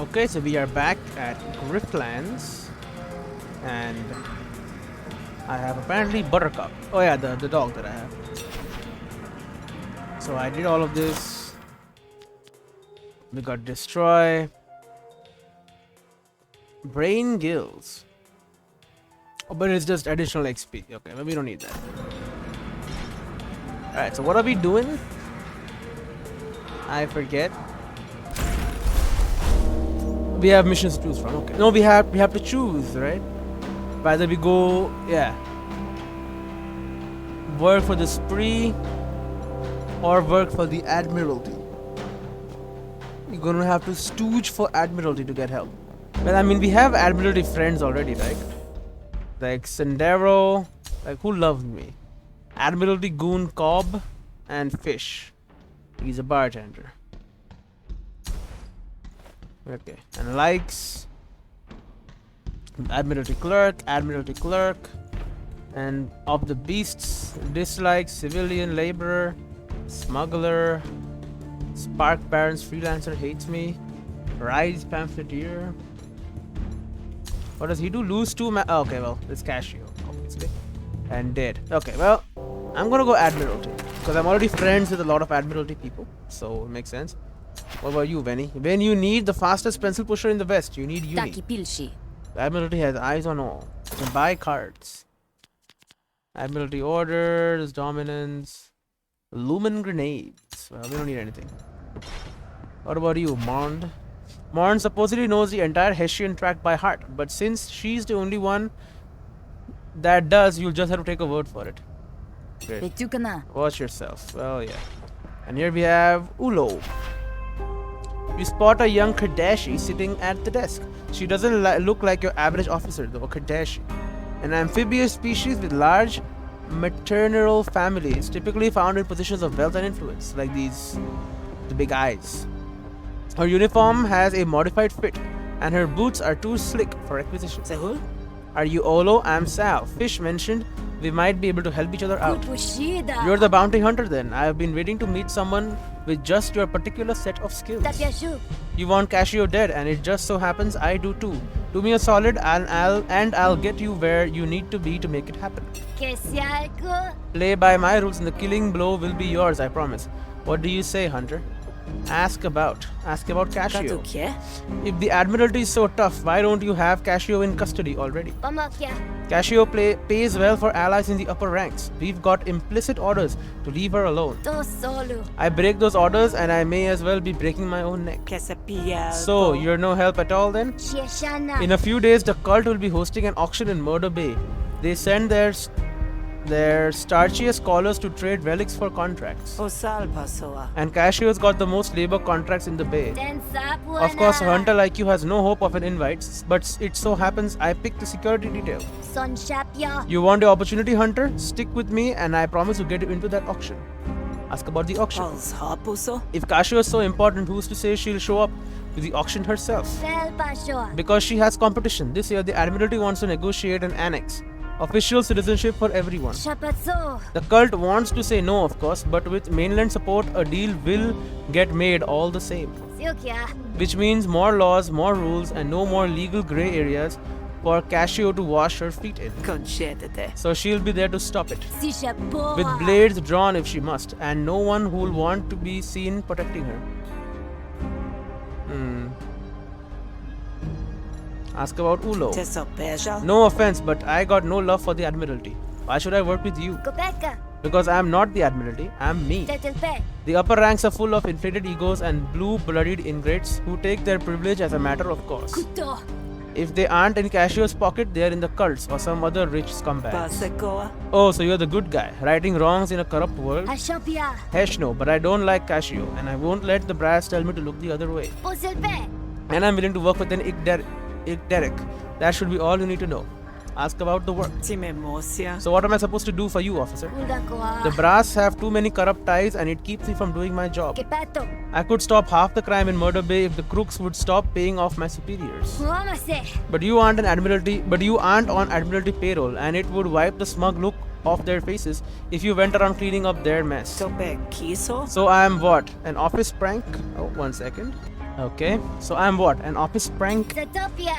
Okay, so we are back at Grifflands, and I have apparently Buttercup. Oh yeah, the dog that I have. So I did all of this. We got Destroy. Brain Gills. Oh, but it's just additional XP. Okay, maybe we don't need that. Alright, so what are we doing? I forget. We have missions to choose from. Okay. No, we have to choose, right? Whether we go, yeah, work for the spree or work for the Admiralty. You're gonna have to stooge for Admiralty to get help. Well, I mean, we have Admiralty friends already, right? Like Sendero, like who loves me? Admiralty Goon Cobb and Fish. He's a bartender. Okay, and likes Admiralty Clerk, and of the beasts, dislikes Civilian Laborer, Smuggler, Spark Baron's Freelancer hates me, Rise Pamphleteer. What does he do? Lose 2 oh, okay, well, it's Casio, obviously. And dead. Okay, well, I'm gonna go Admiralty because I'm already friends with a lot of Admiralty people, so it makes sense. What about you, Venny? When you need the fastest pencil pusher in the West, you need Uni. Admiralty has eyes on all. You can buy cards. Admiralty orders, dominance, lumen grenades. Well, we don't need anything. What about you, Mond? Mond supposedly knows the entire Hessian tract by heart, but since she's the only one that does, you'll just have to take a word for it. Great. Watch yourself. Well, yeah. And here we have Ulo. You spot a young Kardashi sitting at the desk. She doesn't look like your average officer, though, a Kardashi. An amphibious species with large maternal families, typically found in positions of wealth and influence, like these, the big eyes. Her uniform has a modified fit, and her boots are too slick for acquisition. Sehul? Are you Olo? I'm Sal. Fish mentioned we might be able to help each other out. You're the bounty hunter then. I have been waiting to meet someone with just your particular set of skills. You want Casio dead, and it just so happens I do too. Do me a solid, and I'll get you where you need to be to make it happen. Play by my rules, and the killing blow will be yours, I promise. What do you say, Hunter? Ask about Casio. If the Admiralty is so tough, why don't you have Casio in custody already? Casio pays well for allies in the upper ranks. We've got implicit orders to leave her alone. I break those orders and I may as well be breaking my own neck. So, you're no help at all then? In a few days, the cult will be hosting an auction in Murder Bay. They send their starchiest scholars to trade relics for contracts. And Casio's got the most labor contracts in the bay. Of course, a hunter like you has no hope of an invite, but it so happens I picked the security detail. You want the opportunity, Hunter? Stick with me and I promise to get you into that auction. Ask about the auction. If Casio is so important, who's to say she'll show up to the auction herself? Because she has competition. This year, the Admiralty wants to negotiate an annex. Official citizenship for everyone. The cult wants to say no, of course, but with mainland support, a deal will get made all the same. Which means more laws, more rules, and no more legal grey areas for Casio to wash her feet in. So she'll be there to stop it. With blades drawn if she must, and no one who'll want to be seen protecting her. Ask about Ulo. No offense, but I got no love for the Admiralty. Why should I work with you? Because I am not the Admiralty, I am me. The upper ranks are full of inflated egos and blue-blooded ingrates who take their privilege as a matter of course. If they aren't in Casio's pocket, they are in the cults or some other rich scumbag. Oh, so you're the good guy, righting wrongs in a corrupt world? Hesh no, but I don't like Casio, and I won't let the brass tell me to look the other way. And I'm willing to work with an Derek. That should be all you need to know. Ask about the work. So what am I supposed to do for you, officer? The brass have too many corrupt ties and it keeps me from doing my job. I could stop half the crime in Murder Bay if the crooks would stop paying off my superiors. But you aren't on Admiralty payroll, and it would wipe the smug look off their faces if you went around cleaning up their mess. So I am what? An office prank? Oh, 1 second. Okay, so I'm what? An office prank? Zetopia.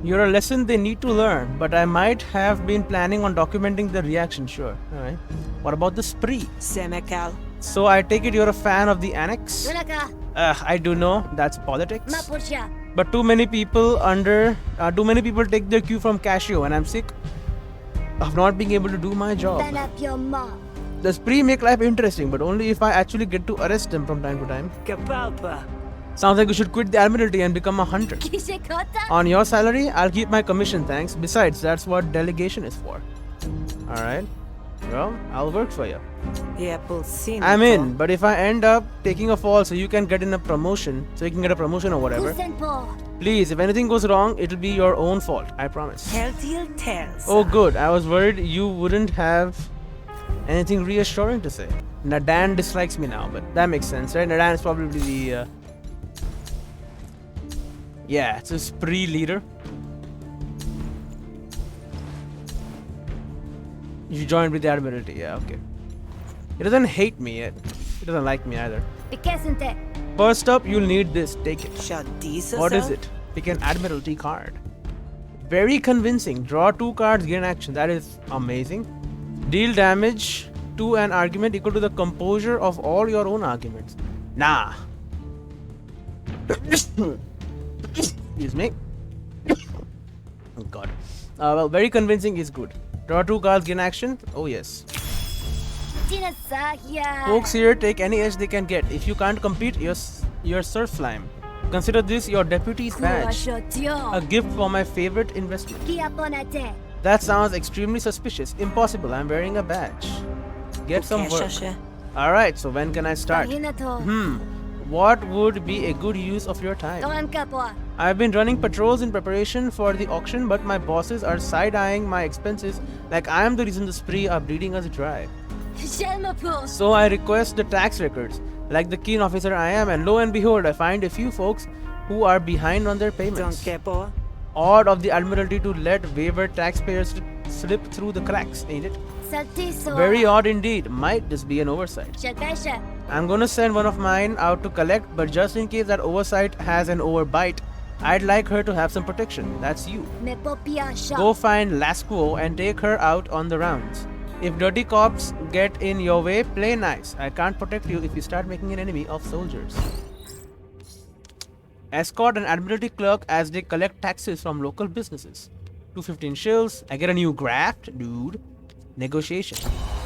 You're a lesson they need to learn, but I might have been planning on documenting the reaction, sure. Alright. What about the spree? Senecal. So I take it you're a fan of the annex? Dunaka. I do know, that's politics. Mapusha. But too many people take their cue from Casio, and I'm sick of not being able to do my job. Stand up your mom. The spree make life interesting, but only if I actually get to arrest them from time to time. Kapalpa. Sounds like you should quit the Admiralty and become a hunter. Kishikota. On your salary, I'll keep my commission, thanks. Besides, that's what delegation is for. Alright. Well, I'll work for you. Yapulsina. I'm in, but if I end up taking a fall so you can get a promotion or whatever, Kusenpo. please, if anything goes wrong, it'll be your own fault. I promise. Healthy tells. Oh, good. I was worried you wouldn't have anything reassuring to say. Nadan dislikes me now, but that makes sense, right? Nadan is probably the... Yeah, it's a spree leader. You joined with the Admiralty, yeah, okay. He doesn't hate me yet. He doesn't like me either. Pikesente. First up, you'll need this. Take it. Shadisa. What is it? Pick an Admiralty card. Very convincing. Draw 2 cards, gain action. That is amazing. Deal damage to an argument equal to the composure of all your own arguments. Nah. Excuse me. Oh god. Well, very convincing is good. Draw 2 cards, gain action. Oh yes. Tinasahya. Folks here take any edge they can get. If you can't compete, you're surf slime. Consider this your deputy's badge. Kuashotio. A gift for my favorite investment. Kiaponate. That sounds extremely suspicious. Impossible. I'm wearing a badge. Get some work. Alright, so when can I start? Hinato. What would be a good use of your time? Toan kapwa. I've been running patrols in preparation for the auction, but my bosses are side-eyeing my expenses like I am the reason the spree are bleeding us dry. Shelmapu. So I request the tax records, like the keen officer I am, and lo and behold, I find a few folks who are behind on their payments. Odd of the Admiralty to let wayward taxpayers slip through the cracks, ain't it? Saltiso. Very odd indeed. Might this be an oversight? Shakasha. I'm gonna send one of mine out to collect, but just in case that oversight has an overbite, I'd like her to have some protection. That's you. Mepopia shop. Go find Lasquo and take her out on the rounds. If dirty cops get in your way, play nice. I can't protect you if you start making an enemy of soldiers. Escort an Admiralty clerk as they collect taxes from local businesses. 215 shills. I get a new graft, dude. Negotiation.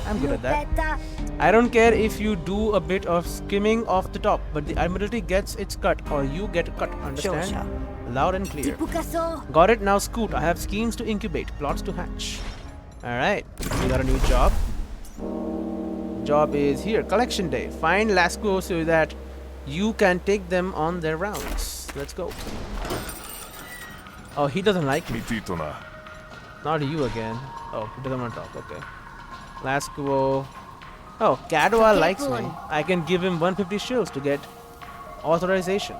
I'm good at that. Beta. I don't care if you do a bit of skimming off the top, but the Admiralty gets its cut or you get a cut. Understand? Sure. Loud and clear. Tipukaso. Got it, now scoot. I have schemes to incubate, plots to hatch. Alright, we got a new job. Job is here. Collection day. Find Lasco so that you can take them on their rounds. Let's go. Oh, he doesn't like me. Not you again. Oh, he doesn't want to talk. Okay. Lasco. Oh, Cadwa likes me. I can give him 150 shills to get authorization.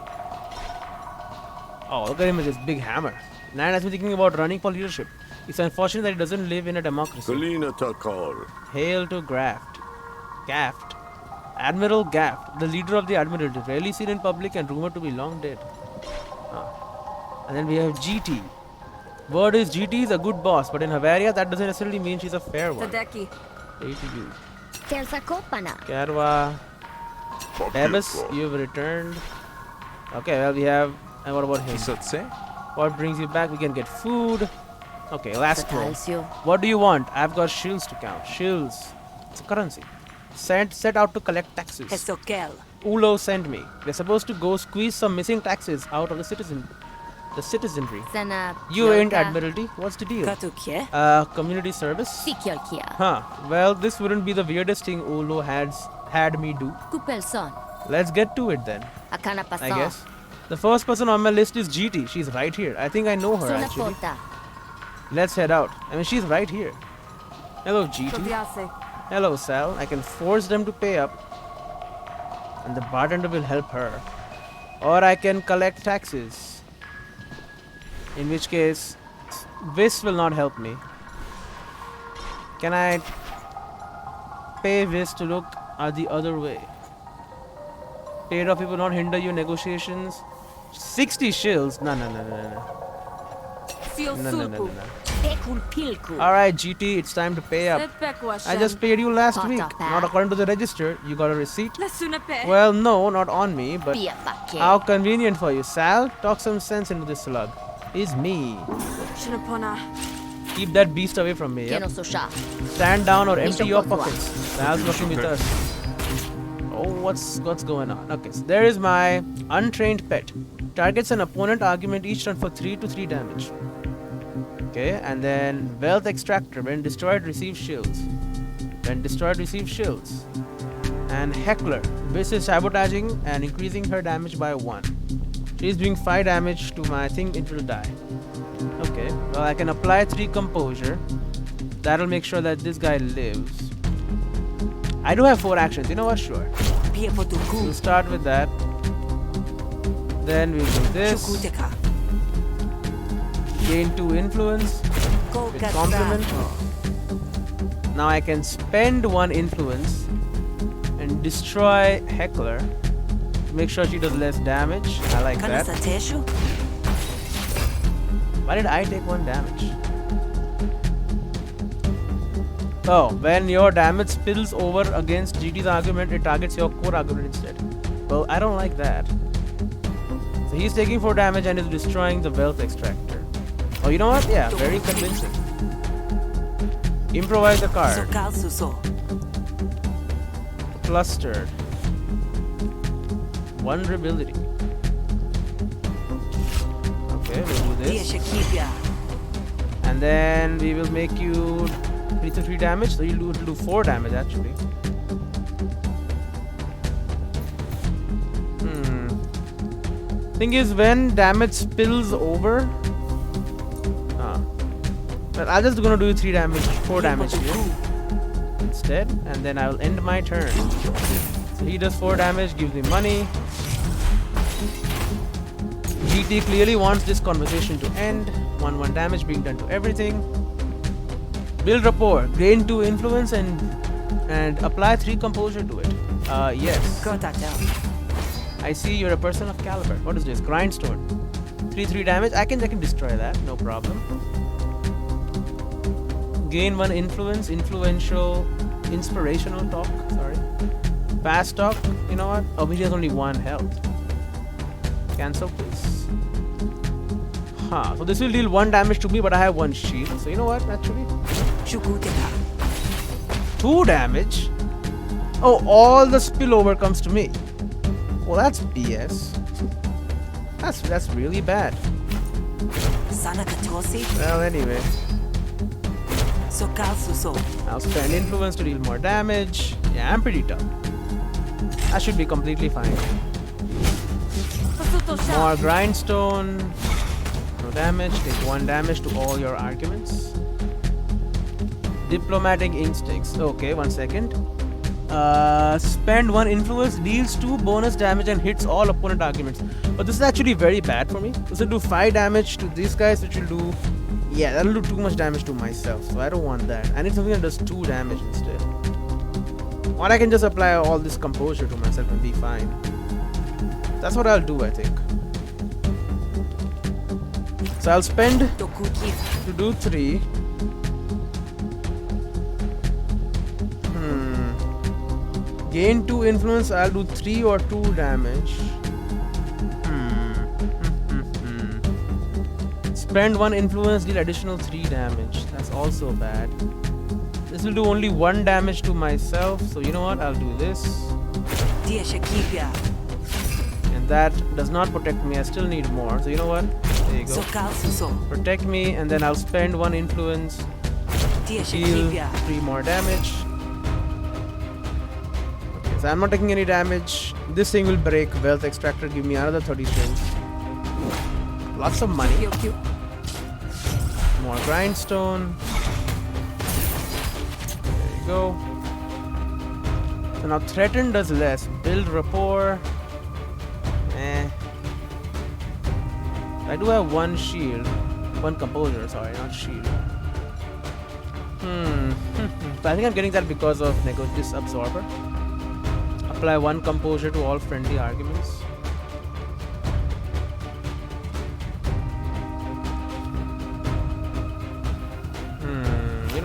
Oh, look at him with his big hammer. Nan has been thinking about running for leadership. It's unfortunate that he doesn't live in a democracy. Hail to Graft. Gaft. Admiral Gaft, the leader of the Admiralty, rarely seen in public and rumored to be long dead. And then we have GT. Word is GT is a good boss, but in Havaria that doesn't necessarily mean she's a fair one. Tadeki. ATU. Tersakopana. Karwa. Bebus, you've returned. Okay, well we have... And what about him? What brings you back? We can get food. Okay, last one. What do you want? I've got shills to count. Shills. It's a currency. Set out to collect taxes. Esokel. Ulo sent me. We're supposed to go squeeze some missing taxes out of the citizenry. Sana. You ain't Admiralty. What's the deal? Katukie. Community service? Sikyolkia. Huh. Well, this wouldn't be the weirdest thing Ulo had me do. Kupelson. Let's get to it then. Akana pasan. I guess. The first person on my list is GT. She's right here. I think I know her actually. Sonapota. Let's head out. I mean, she's right here. Hello, GT. Tobiase. Hello, Sal. I can force them to pay up. And the bartender will help her. Or I can collect taxes. In which case, Vis will not help me. Can I pay Vis to look the other way? Paid off people not hinder your negotiations. 60 shills? No. Alright, GT, it's time to pay up. I just paid you last week. Not according to the register. You got a receipt? Well, no, not on me, but how convenient for you. Sal, talk some sense into this slug. It's me. Keep that beast away from me. Yep. Stand down or empty your pockets. Sal's working with us. Oh, what's going on? Okay, so there is my untrained pet. Targets an opponent argument each turn for 3 to 3 damage. Okay, and then Wealth Extractor. When destroyed, receive shields. When destroyed, receive shields. And Heckler. This is sabotaging and increasing her damage by 1. She's doing 5 damage to my thing, it will die. Okay, well I can apply 3 composure. That'll make sure that this guy lives. I do have 4 actions, you know what? Sure. We'll start with that. Then we'll do this. Gain 2 influence with complement. Now I can spend 1 influence and destroy Heckler. Make sure she does less damage. I like that. Why did I take 1 damage? Oh, when your damage spills over against GT's argument, it targets your core argument instead. Well, I don't like that. So he's taking 4 damage and is destroying the Wealth Extractor. Oh, you know what? Yeah, very convincing. Improvise a card. Clustered. Vulnerability. Okay, we'll do this. And then we will make you 3 to 3 damage. So you'll do 4 damage actually. Thing is, when damage spills over. But I'm just gonna do 3 damage, 4 damage here instead, and then I will end my turn. So he does 4 damage, gives me money. GT clearly wants this conversation to end. 1 damage being done to everything. Build rapport, gain 2 influence and apply 3 composure to it. Yes. I see you're a person of caliber. What is this? Grindstone. 3 damage. I can destroy that, no problem. Gain 1 influence, influential, inspirational talk. Sorry. Fast talk. You know what? Oh, he has only 1 health. Cancel, please. So this will deal 1 damage to me, but I have 1 shield. So you know what? Actually, 2 damage. Oh, all the spillover comes to me. Well, that's BS. That's really bad. Well, anyway. I'll spend influence to deal more damage. Yeah, I'm pretty tough. I should be completely fine. More grindstone. No damage. Take 1 damage to all your arguments. Diplomatic instincts. Okay, 1 second. Spend 1 influence, deals 2 bonus damage and hits all opponent arguments. But this is actually very bad for me. This will do 5 damage to these guys, which will do... Yeah, that'll do too much damage to myself, so I don't want that. I need something that does 2 damage instead. Or I can just apply all this composure to myself and be fine. That's what I'll do, I think. So I'll spend to do 3. Gain 2 influence, I'll do 3 or 2 damage. Spend 1 influence, deal additional 3 damage. That's also bad. This will do only 1 damage to myself. So you know what? I'll do this. And that does not protect me. I still need more. So you know what? There you go. Protect me, and then I'll spend 1 influence. Deal 3 more damage. Okay, so I'm not taking any damage. This thing will break. Wealth Extractor, give me another 30 shields. Lots of money. More grindstone. There you go. So now threaten does less. Build rapport. I do have 1 shield. 1 composure, sorry, not shield. So I think I'm getting that because of this absorber. Apply 1 composure to all friendly arguments.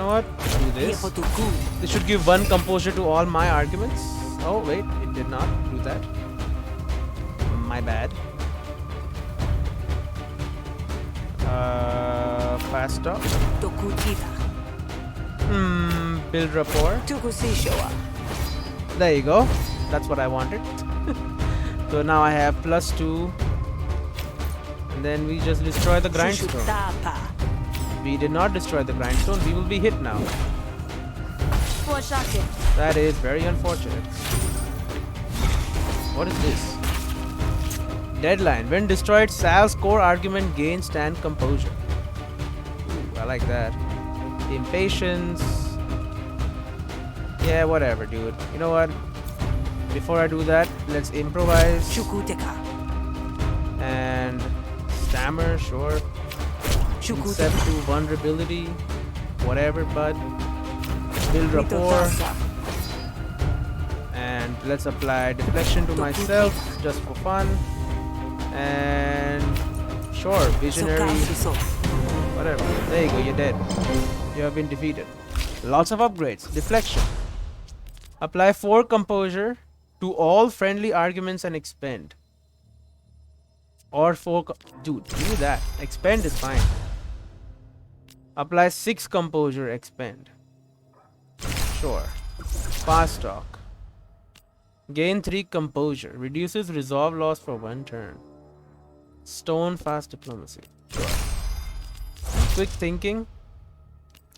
know what? Do this. Yepotuku. This should give 1 composure to all my arguments. Oh wait, it did not do that. My bad. Fast talk. Tokutita. Build rapport. Tukusishoa. There you go. That's what I wanted. So now I have +2. And then we just destroy the grindstone. Sushutapa. We did not destroy the grindstone. We will be hit now. Forshake. That is very unfortunate. What is this? Deadline. When destroyed, Sal's core argument gains stand composure. Ooh, I like that. Impatience. Yeah, whatever, dude. You know what? Before I do that, let's improvise Shukuteka. and stammer, sure. Shukuteka. Step to vulnerability, whatever, bud. Build rapport. Mitotasa. And let's apply deflection to myself just for fun. And sure, visionary, Sokasuso. whatever. There you go, you're dead. You have been defeated. Lots of upgrades. Deflection. Apply 4 composure to all friendly arguments and expend. Or 4. Dude, do that. Expend is fine. Apply 6 composure, expend. Sure. Fast talk. Gain 3 composure. Reduces resolve loss for 1 turn. Stone fast diplomacy. Sure. Quick thinking.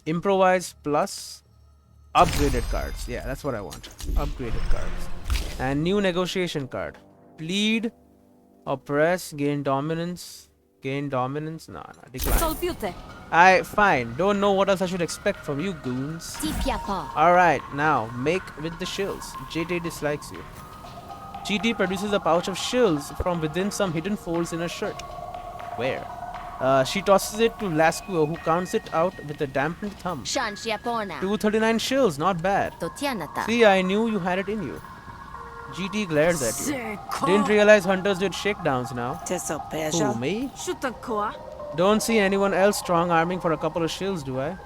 Improvise plus. Upgraded cards. Yeah, that's what I want. Upgraded cards. And new negotiation card. Plead. Oppress. Gain dominance. Gain dominance. Nah, decline. Solpute. Fine. Don't know what else I should expect from you goons. Tipiapa. Alright, now make with the shills. JT dislikes you. GT produces a pouch of shills from within some hidden folds in her shirt. Where? She tosses it to Lascuo, who counts it out with a dampened thumb. Shan Shiapona. 239 shills, not bad. Totianata. See, I knew you had it in you. GT glares at you. Didn't realize hunters did shakedowns now. Who, Tesopeja. me? Shutakoa. Don't see anyone else strong arming for a couple of shills, do I?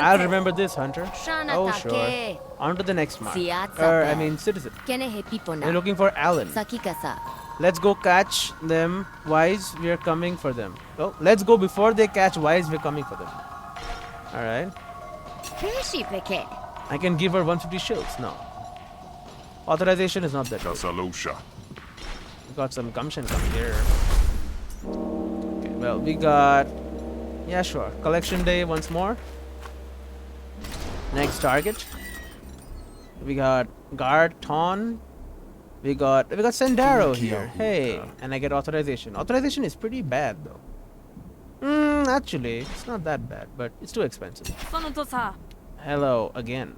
I'll remember this, Hunter. Oh, sure. On to the next mark. Citizen. Kenehe Pipona. We're looking for Alan. Sakikasa. Let's go catch them. Wise, we're coming for them. Oh, let's go before they catch Wise, we're coming for them. Alright. Preshipeke. I can give her 150 shills. No. Authorization is not that good. Casalosha. We got some gumption coming here. Okay, well, we got... Yeah, sure. Collection day once more. Next target. We got Guard Ton. We got Sendero here. Hey, and I get authorization. Authorization is pretty bad though. Actually, it's not that bad, but it's too expensive. Hello again.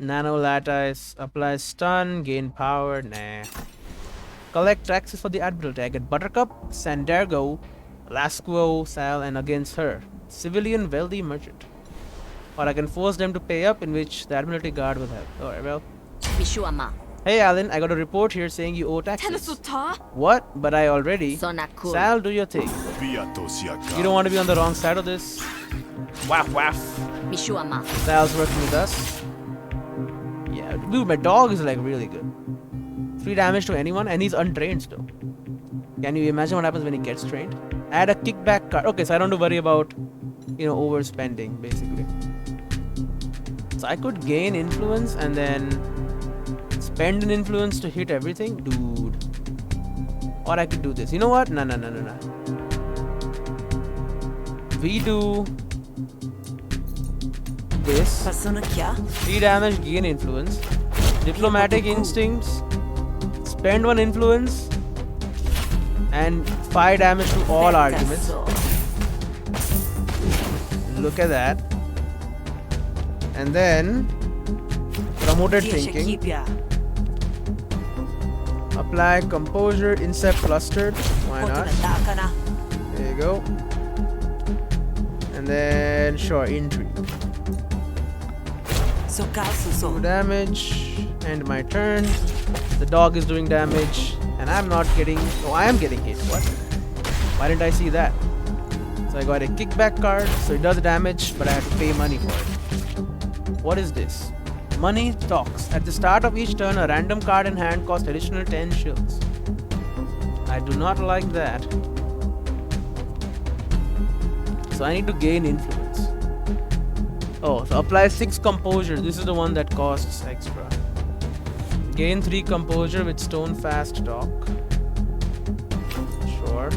Nano Lattice. Apply stun. Gain power. Nah. Collect taxes for the Admiralty. I get Buttercup, Sandergo, Lascuo, Sal, and against her. Civilian Wealthy Merchant. Or I can force them to pay up, in which the Admiralty Guard will help. Alright, well. Bishuama. Hey Alan, I got a report here saying you owe taxes. What? But I already. Sonakul. Sal, do your thing. You don't want to be on the wrong side of this. Waff waff. Bishuama. Sal's working with us. Yeah, dude, my dog is like really good. 3 damage to anyone, and he's untrained still. Can you imagine what happens when he gets trained? Add a kickback card. Okay, so I don't have to worry about, overspending, basically. So I could gain influence and then spend an influence to hit everything? Dude. Or I could do this. You know what? No. We do this. 3 damage, gain influence. Diplomatic instincts. Spend 1 influence. And 5 damage to all arguments. Look at that. And then promoted thinking. Apply composure, incept flustered. Why not? There you go. And then sure, intrigue. 2 damage. End my turn. The dog is doing damage. And I'm not getting... Oh, I am getting hit. What? Why didn't I see that? So I got a kickback card, so it does damage, but I have to pay money for it. What is this? Money talks. At the start of each turn, a random card in hand costs additional 10 shills. I do not like that. So I need to gain influence. Oh, so apply 6 composure. This is the one that costs extra. Gain 3 composure with stone fast talk. Sure.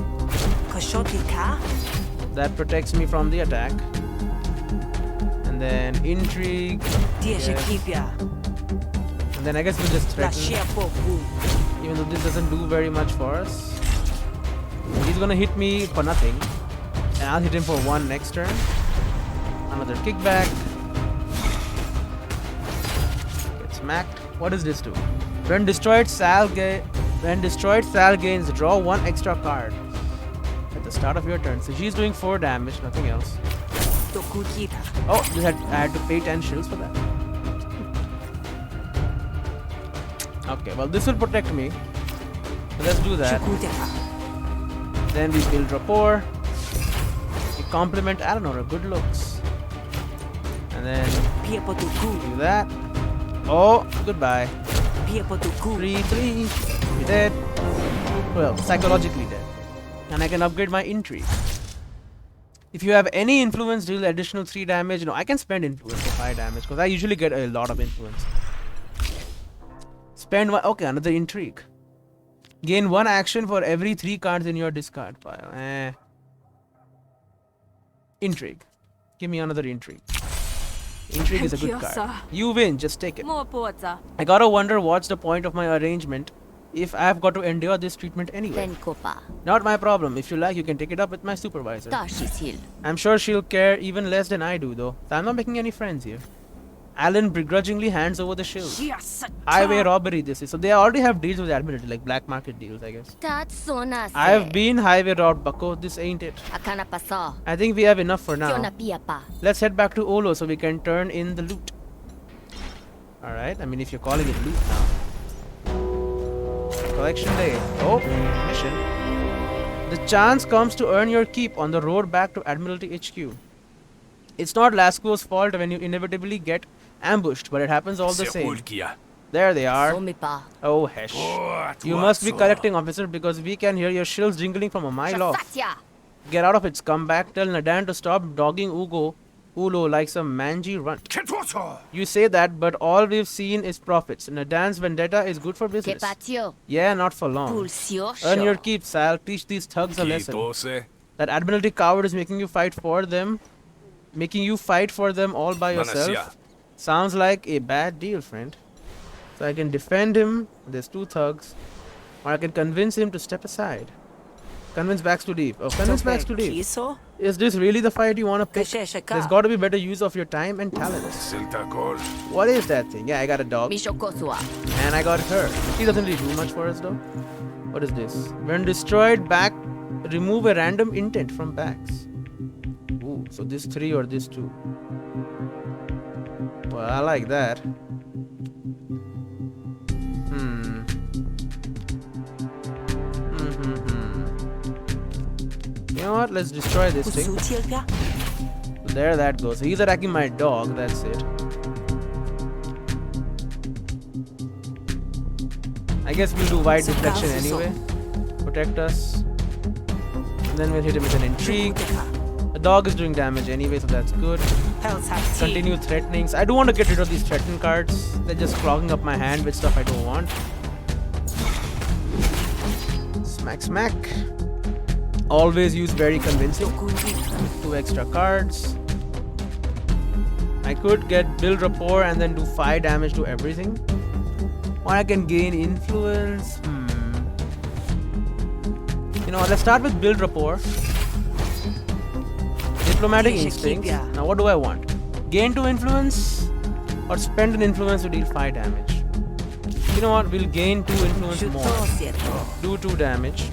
Kashoti ka? That protects me from the attack. And then intrigue. Dia Yes. Shakibia. And then I guess we'll just La threaten. Shepoku. Even though this doesn't do very much for us. He's gonna hit me for nothing. And I'll hit him for 1 next turn. Another kickback. Get smacked. What does this do? When destroyed, Sal gains draw 1 extra card at the start of your turn. So she's doing 4 damage, nothing else. Tokujita. Oh, I had to pay 10 shills for that. Okay, well this will protect me. So let's do that. Shukuteka. Then we build rapport. We compliment Eleanor, good looks. And then Piepotuku. do that. Oh, goodbye. Piepotuku. 3-3. You're dead. Well, psychologically dead. And I can upgrade my intrigue. If you have any influence, deal additional 3 damage. You know, I can spend influence for 5 damage because I usually get a lot of influence. Spend one. Okay, another intrigue. Gain 1 action for every 3 cards in your discard pile. Intrigue. Give me another intrigue. Intrigue is a good card. You win, just take it. I gotta wonder what's the point of my arrangement if I've got to endure this treatment anyway. Tenkopa. Not my problem. If you like, you can take it up with my supervisor. Tashi's Hill. I'm sure she'll care even less than I do, though. So I'm not making any friends here. Alan begrudgingly hands over the shield. Highway robbery this is. So they already have deals with the Admiralty, like black market deals, I guess. Tatsona. I've been highway robbed, bucko. This ain't it. Akana pasa. I think we have enough for now. Kiona piapa. Let's head back to Olo so we can turn in the loot. Alright, I mean if you're calling it loot now. Collection day. Oh, mission. The chance comes to earn your keep on the road back to Admiralty HQ. It's not Lasco's fault when you inevitably get ambushed, but it happens all the same. There they are. Somipa. Oh, hesh. You must be collecting, officer, because we can hear your shills jingling from a mile off. Shasatya. Get out of it, scumbag. Tell Nadan to stop dogging Ulo like some mangy runt. You say that, but all we've seen is profits. Nadan's vendetta is good for business. Kepatio. Yeah, not for long. Pulsio. Earn your keep, Sal. Teach these thugs a lesson. That Admiralty coward is making you fight for them. Making you fight for them all by yourself. Sounds like a bad deal, friend. So I can defend him. There's 2 thugs. Or I can convince him to step aside. Convince Bax to leave. Oh, convince Bax to leave. Is this really the fight you want to pick? There's got to be better use of your time and talents. What is that thing? Yeah, I got a dog. Mishokosua. And I got her. She doesn't really do much for us though. What is this? When destroyed, remove a random intent from Bax. Ooh, so this 3 or this 2. Well, I like that. You know what? Let's destroy this thing. There that goes. He's attacking my dog. That's it. I guess we'll do wide deflection anyway. Protect us. And then we'll hit him with an intrigue. The dog is doing damage anyway, so that's good. Continue threatening. So I do want to get rid of these threaten cards. They're just clogging up my hand with stuff I don't want. Smack, smack. Always use very convincing. 2 extra cards. I could get build rapport and then do 5 damage to everything. Or I can gain influence. You know, let's start with build rapport. Diplomatic instincts. Now what do I want? Gain 2 influence or spend an influence to deal 5 damage. You know what? We'll gain 2 influence more. Do 2 damage.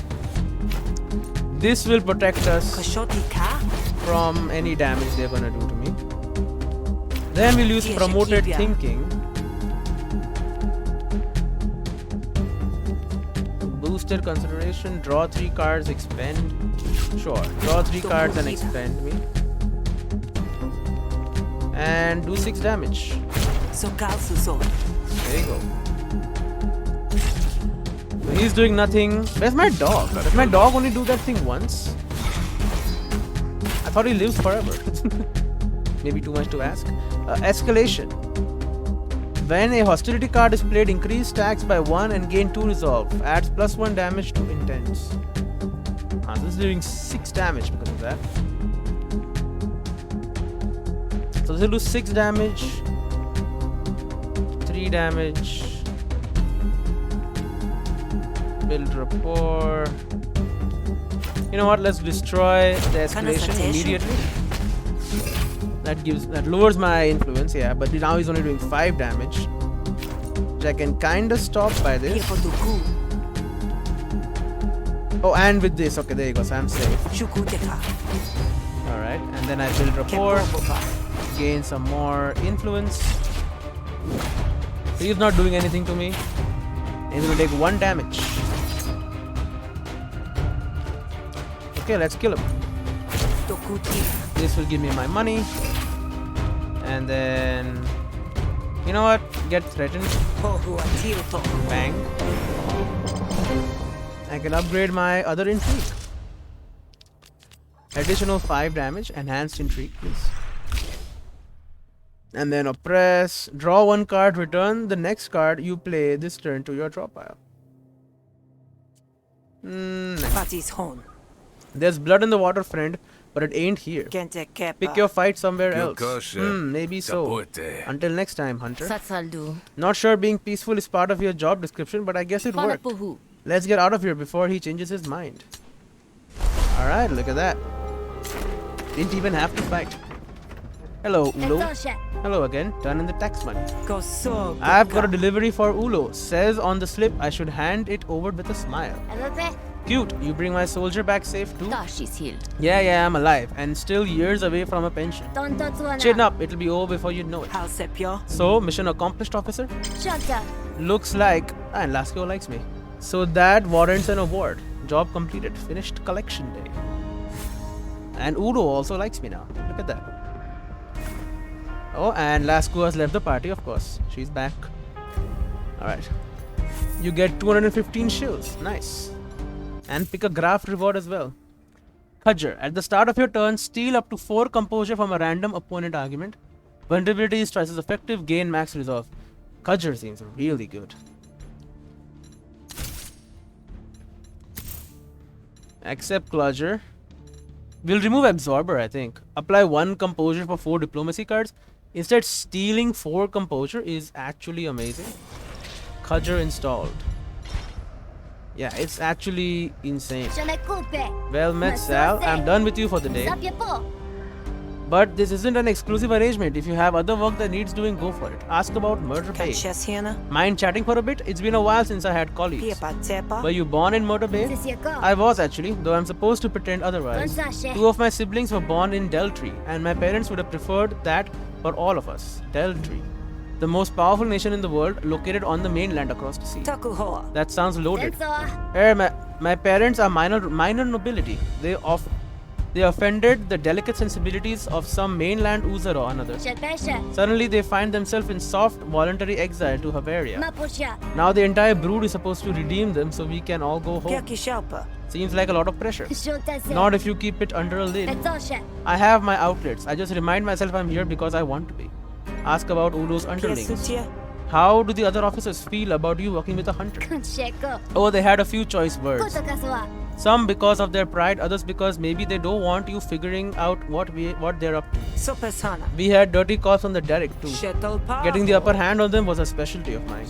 This will protect us from any damage they're gonna do to me. Then we'll use promoted thinking. boosted consideration. Draw 3 cards, expend. Sure. Draw 3 cards and expend me. And do 6 damage. Sokal suso. There you go. So he's doing nothing. Where's my dog? Does my dog only do that thing once? I thought he lives forever. Maybe too much to ask. Escalation. When a hostility card is played, increase stacks by 1 and gain 2 resolve. Adds +1 damage to intense. This is doing 6 damage because of that. So this will do 6 damage. 3 damage. Build rapport. You know what? Let's destroy the escalation immediately. That lowers my influence, yeah. But now he's only doing 5 damage, which I can kind of stop by this. Oh, and with this, okay, there you go. So I'm safe. All right, and then I build rapport, gain some more influence. So he's not doing anything to me. He's gonna take 1 damage. Okay, let's kill him. This will give me my money. And then, you know what? Get threatened. Bang. I can upgrade my other intrigue. Additional 5 damage. Enhanced intrigue, please. And then oppress. Draw 1 card. Return the next card you play this turn to your draw pile. Nice. There's blood in the water, friend, but it ain't here. Pick your fight somewhere else. Maybe so. Until next time, Hunter. Satsaldu. Not sure being peaceful is part of your job description, but I guess it worked. Let's get out of here before he changes his mind. Alright, look at that. Didn't even have to fight. Hello, Ulo. Hello again. Turn in the tax money. I've got a delivery for Ulo. Says on the slip I should hand it over with a smile. Cute. You bring my soldier back safe too? She's healed. Yeah, I'm alive and still years away from a pension. Chin up. It'll be over before you know it. So, mission accomplished, officer? Looks like... And Lasco likes me. So that warrants an award. Job completed. Finished collection day. And Udo also likes me now. Look at that. Oh, and Lasco has left the party, of course. She's back. Alright. You get 215 shills. Nice. And pick a graft reward as well. Khadjar. At the start of your turn, steal up to 4 composure from a random opponent argument. Vulnerability is twice as effective. Gain max resolve. Khadjar seems really good. Accept Khadjar. We'll remove Absorber, I think. Apply 1 composure for 4 diplomacy cards. Instead, stealing 4 composure is actually amazing. Khadjar installed. Yeah, it's actually insane. Well met, Sal. I'm done with you for the day. But this isn't an exclusive arrangement. If you have other work that needs doing, go for it. Ask about Murder Bay. Mind chatting for a bit? It's been a while since I had colleagues. Were you born in Murder Bay? I was actually, though I'm supposed to pretend otherwise. 2 of my siblings were born in Deltree, and my parents would have preferred that for all of us. Deltree. The most powerful nation in the world, located on the mainland across the sea. That sounds loaded. My parents are minor nobility. They offended the delicate sensibilities of some mainland Uzar or another. Suddenly they find themselves in soft, voluntary exile to Havaria. Now the entire brood is supposed to redeem them so we can all go home. Seems like a lot of pressure. Not if you keep it under a lid. I have my outlets. I just remind myself I'm here because I want to be. Ask about Ulo's underlings. How do the other officers feel about you working with a hunter? Oh, they had a few choice words. Some because of their pride, others because maybe they don't want you figuring out what they're up to. We had dirty cops on the derrick too. Getting the upper hand on them was a specialty of mine.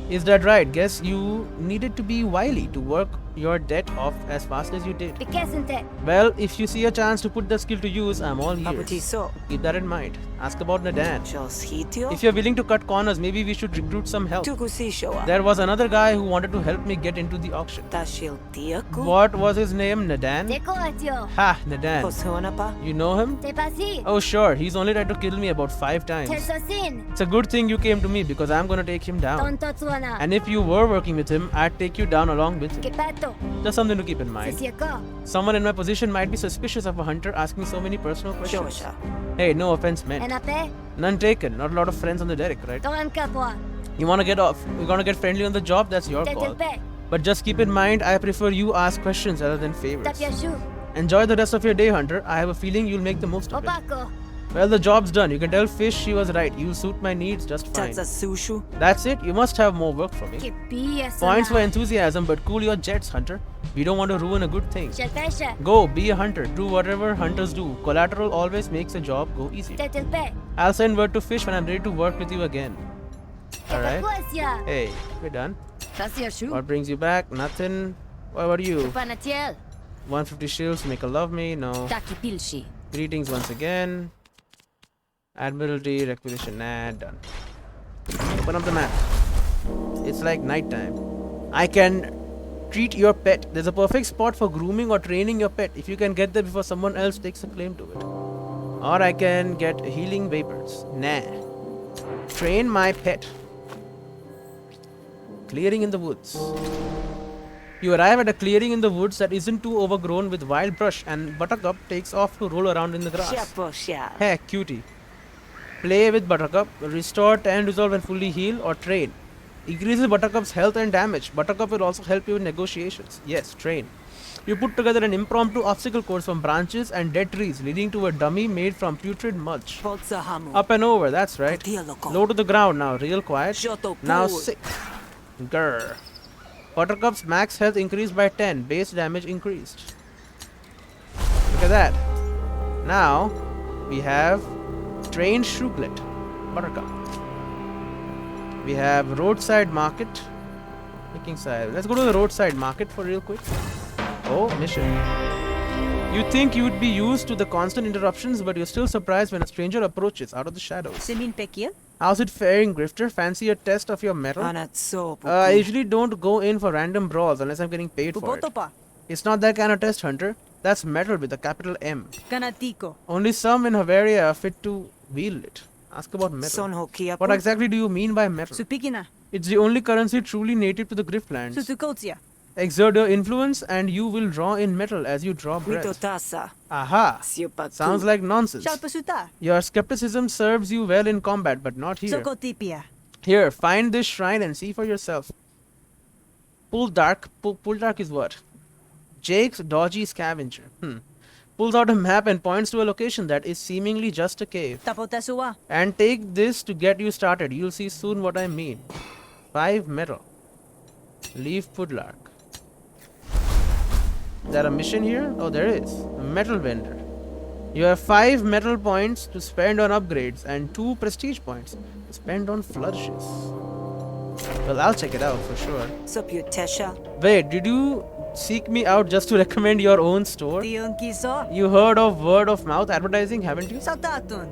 Is that right? Guess you needed to be wily to work your debt off as fast as you did. Pikesente. Well, if you see a chance to put the skill to use, I'm all Paputi ears. so. Keep that in mind. Ask about Nadan. Jos hitio. If you're willing to cut corners, maybe we should recruit some help. Tuku sishoa. There was another guy who wanted to help me get into the auction. Tashil tiaku. What was his name? Nadan? Decoratio. Ha, Nadan. Posona pa. You know him? Te pasi. Oh sure, he's only tried to kill me about 5 times. Tersosin. It's a good thing you came to me because I'm gonna take him down. Tontotsuana. And if you were working with him, I'd take you down along with him. Kepato. Just something to keep in mind. Sisiako. Someone in my position might be suspicious of a hunter asking so many personal questions. Josha. Hey, no offense meant. Enape. None taken. Not a lot of friends on the Derek, right? Toran kapwa. You wanna get off? You're gonna get friendly on the job? That's your call. Tetelpe. But just keep in mind, I prefer you ask questions rather than favors. Tapiashu. Enjoy the rest of your day, Hunter. I have a feeling you'll make the most of it. Opako. Well, the job's done. You can tell Fish she was right. You'll suit my needs just fine. Tatsa sushu. That's it. You must have more work for me. Kipia Points for enthusiasm, but cool your jets, Hunter. We don't want to ruin a good thing. Shelpesha. Go, be a hunter. Do whatever hunters do. Collateral always makes a job go easier. Tetelpe. I'll send word to Fish when I'm ready to work with you again. Alright. Kepakuasia. Hey, we're done. Tasiashu. What brings you back? Nothing. What about you? Panatiel. 150 shields to make a love me? No. Takipilshi. Greetings once again. Admiralty, requisition, nah, done. Open up the map. It's like nighttime. I can treat your pet. There's a perfect spot for grooming or training your pet if you can get there before someone else takes a claim to it. Or I can get healing vapors. Nah. Train my pet. Clearing in the woods. You arrive at a clearing in the woods that isn't too overgrown with wild brush, and Buttercup takes off to roll around in the grass. Shaposha. Hey, cutie. Play with Buttercup, restore 10 resolve and fully heal, or train. Increases Buttercup's health and damage. Buttercup will also help you in negotiations. Yes, train. You put together an impromptu obstacle course from branches and dead trees, leading to a dummy made from putrid mulch. Voltsa hamu. Up and over, that's right. Kotieloko. Low to the ground now, real quiet. Shoto Now pool. sick. Grr. Buttercup's max health increased by 10, base damage increased. Look at that. Now, we have trained Shruglet, Buttercup. We have roadside market. Picking side. Let's go to the roadside market for real quick. Oh, mission. You think you would be used to the constant interruptions, but you're still surprised when a stranger approaches out of the shadows. Simin pekia. How's it faring, Grifter? Fancy a test of your metal? Anatso. I usually don't go in for random brawls unless I'm getting paid for it. Pupotopa. It's not that kind of test, Hunter. That's metal with a capital M. Kanatiko. Only some in Havaria are fit to wield it. Ask about metal. Son hokia. What exactly do you mean by metal? Supikina. It's the only currency truly native to the Griftlands. Sutukotia. Exert your influence and you will draw in metal as you draw breath. Mitotasa. Aha! Siupatu. Sounds like nonsense. Shalpasuta. Your skepticism serves you well in combat, but not here. Sokotipia. Here, find this shrine and see for yourself. Pull dark is what? Jake's dodgy scavenger. Pulls out a map and points to a location that is seemingly just a cave. Tapotasua. And take this to get you started. You'll see soon what I mean. 5 metal. Leave Pudlark. Is there a mission here? Oh, there is. A metal vendor. You have 5 metal points to spend on upgrades and 2 prestige points to spend on flourishes. Well, I'll check it out for sure. Soputesha. Wait, did you seek me out just to recommend your own store? Tionkiso. You heard of word of mouth advertising, haven't you? Saltatun.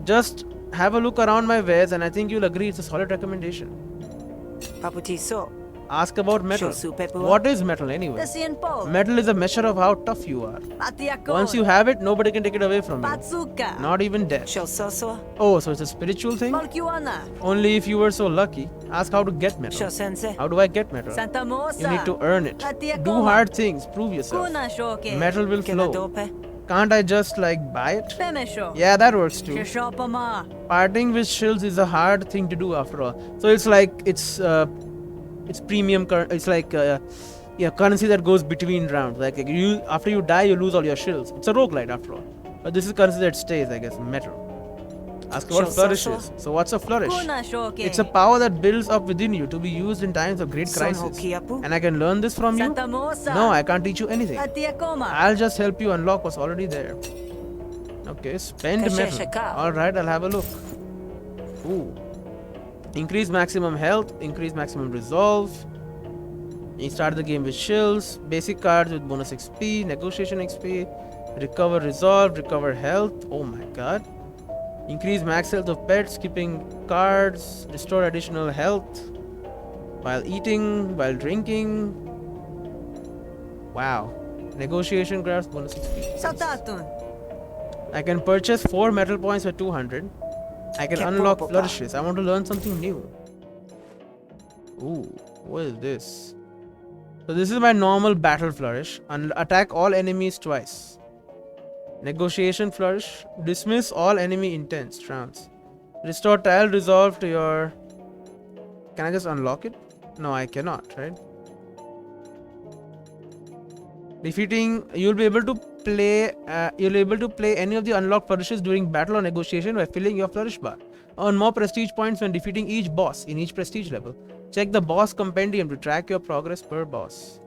Just have a look around my wares and I think you'll agree it's a solid recommendation. Paputiso. Ask about metal. Shosu What is metal anyway? Tasian Pol. Metal is a measure of how tough you are. Patiako. Once you have it, nobody can take it away from you. Patsuka. Not even death. Shososo. Oh, so it's a spiritual thing? Volkuana. Only if you were so lucky. Ask how to get metal. Shosense. How do I get metal? Santa Mosa. You need to earn it. Patiako. Do hard things. Prove yourself. Kuna shoke. Metal will flow. Kenadope. Can't I just like buy it? Pemesho. Yeah, that works too. Shishopama. Parting with shills is a hard thing to do after all. So it's like it's premium. It's like currency that goes between rounds. Like you, after you die, you lose all your shills. It's a roguelite after all. But this is currency that stays, I guess. Metal. Ask about flourishes. So what's a flourish? Kuna shoke. It's a power that builds up within you to be used in times of great Son crisis. hokiapu. And I can learn this from you? Santa Mosa. No, I can't teach you anything. Atiakoma. I'll just help you unlock what's already there. Okay, spend metal. Kasheshaka. Alright, I'll have a look. Ooh. Increase maximum health, increase maximum resolve. You start the game with shills, basic cards with bonus XP, negotiation XP, recover resolve, recover health. Oh my god. Increase max health of pets, skipping cards, restore additional health while eating, while drinking. Wow. Negotiation cards, bonus XP. Saltatun. I can purchase 4 metal points for 200. I can unlock flourishes. I want to learn something new. Ooh, what is this? So this is my normal battle flourish. Attack all enemies twice. Negotiation flourish. Dismiss all enemy intents. Trance. Restore tile resolve to your... Can I just unlock it? No, I cannot, right? Defeating... You'll be able to play any of the unlocked flourishes during battle or negotiation by filling your flourish bar. Earn more prestige points when defeating each boss in each prestige level. Check the boss compendium to track your progress per boss.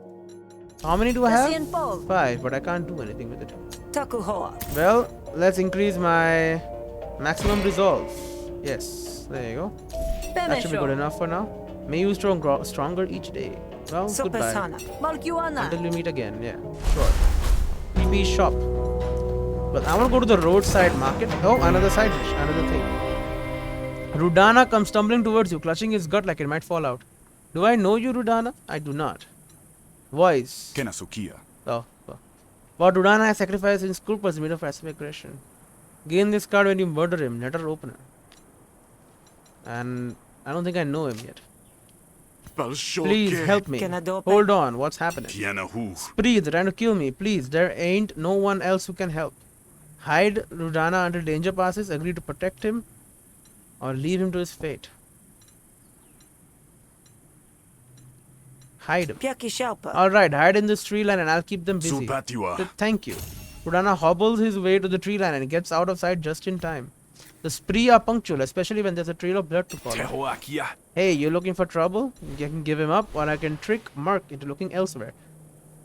How many do I have? 5, but I can't do anything with it. Takuhoa. Well, let's increase my maximum resolve. Yes, there you go. That should be good enough for now. May you grow stronger each day. Well, goodbye. Until we meet again, yeah, sure. PP shop. But I want to go to the roadside market. Oh, another side dish, another thing. Rudana comes stumbling towards you, clutching his gut like it might fall out. Do I know you, Rudana? I do not. Voice. Kenasukia. Oh. But Rudana has sacrificed his scruples made of passive aggression. Gain this card when you murder him, letter opener. And I don't think I know him yet. Please help me. Hold on, what's happening? Spree, they're trying to kill me. Please, there ain't no one else who can help. Hide Rudana until danger passes, agree to protect him, or leave him to his fate. Hide him. Alright, hide in this tree line and I'll keep them busy. Thank you. Rudana hobbles his way to the tree line and gets out of sight just in time. The spree are punctual, especially when there's a trail of blood to follow. Hey, you're looking for trouble? You can give him up, or I can trick Merc into looking elsewhere.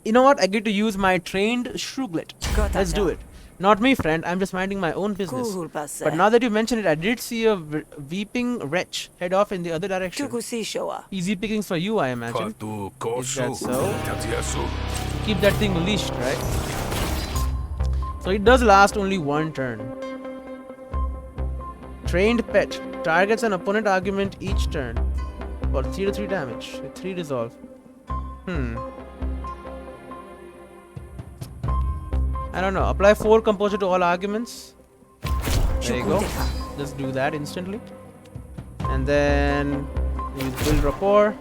You know what? I get to use my trained Shruglet. Let's do it. Not me, friend. I'm just minding my own business. But now that you mention it, I did see a weeping wretch head off in the other direction. Easy pickings for you, I imagine. Is that so? Keep that thing leashed, right? So it does last only one turn. Trained pet. Targets an opponent argument each turn. For 3 to 3 damage. With 3 resolve. I don't know. Apply 4 composure to all arguments. There you go. Just do that instantly. And then you build rapport.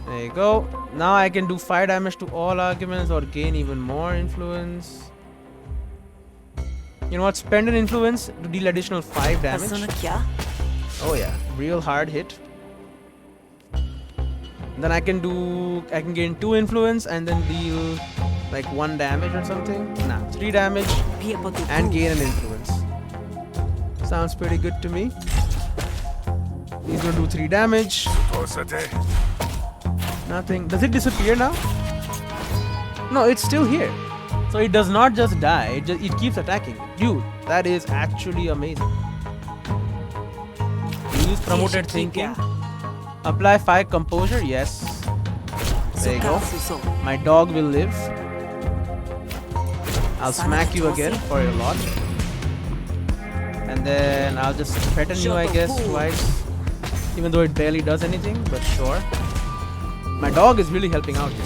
There you go. Now I can do 5 damage to all arguments or gain even more influence. You know what? Spend an influence to deal additional 5 damage. Oh yeah, real hard hit. Then I can gain 2 influence and then deal like 1 damage or something. Nah, 3 damage and gain an influence. Sounds pretty good to me. He's gonna do 3 damage. Nothing. Does it disappear now? No, it's still here. So it does not just die, it keeps attacking. Dude, that is actually amazing. Use promoted thinking. Apply 5 composure, yes. There you go. My dog will live. I'll smack you again for your lot. And then I'll just threaten you, I guess, twice. Even though it barely does anything, but sure. My dog is really helping out here.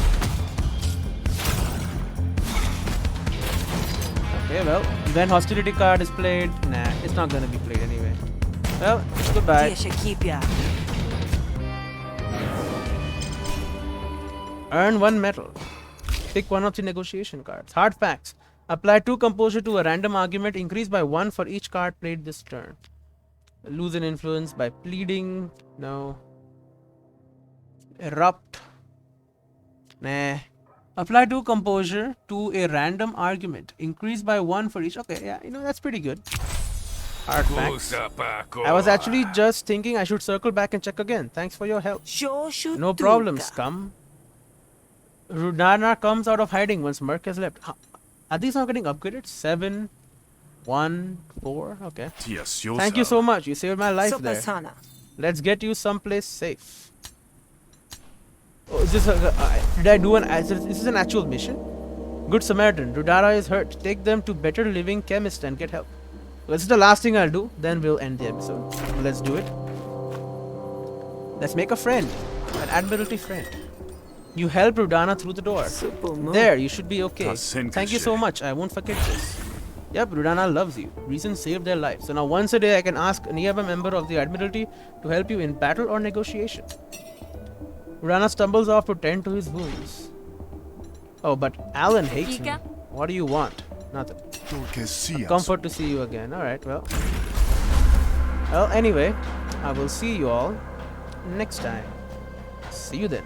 Okay, well, when hostility card is played, nah, it's not gonna be played anyway. Well, goodbye. Earn 1 metal. Pick one of the negotiation cards. Hard facts. Apply 2 composure to a random argument. Increase by 1 for each card played this turn. Lose an influence by pleading. No. Erupt. Nah. Apply 2 composure to a random argument. Increase by 1 for each. Okay, yeah, you know, that's pretty good. Hard facts. I was actually just thinking I should circle back and check again. Thanks for your help. No problem, scum. Rudana comes out of hiding once Merc has left. Are these not getting upgraded? 7, 1, 4. Okay. Thank you so much. You saved my life there. Let's get you someplace safe. Oh, is this did I do is this an actual mission? Good Samaritan. Rudara is hurt. Take them to Better Living Chemist and get help. This is the last thing I'll do. Then we'll end the episode. Let's do it. Let's make a friend. An Admiralty friend. You helped Rudana through the door. Super moon. There, you should be okay. Tasenka Thank you so she. much. I won't forget this. Yep, Rudana loves you. Reason saved their life. So now once a day I can ask any other member of the Admiralty to help you in battle or negotiation. Rudana stumbles off to tend to his wounds. Oh, but Alan hates me. Kika? What do you want? Nothing. Tú que sí has- Comfort to see you again. Alright, well. Well, anyway, I will see you all next time. See you then.